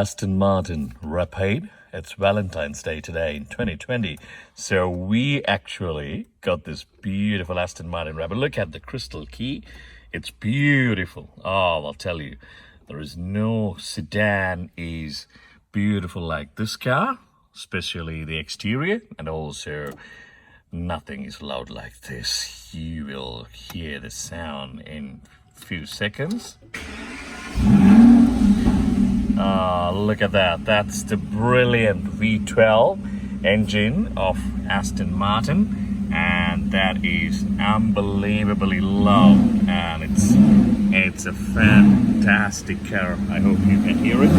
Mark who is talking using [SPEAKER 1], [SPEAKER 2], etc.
[SPEAKER 1] Aston Martin Rapide. It's Valentine's Day today in 2020. So we actually got this beautiful Aston Martin Rapide. Look at the crystal key. It's beautiful. Oh, I'll tell you, there is no sedan is beautiful like this car, especially the exterior, and also nothing is loud like this. You will hear the sound in few seconds. Look at that. That's the brilliant V12 engine of Aston Martin, and that is unbelievably loud, and it's a fantastic car. I hope you can hear it.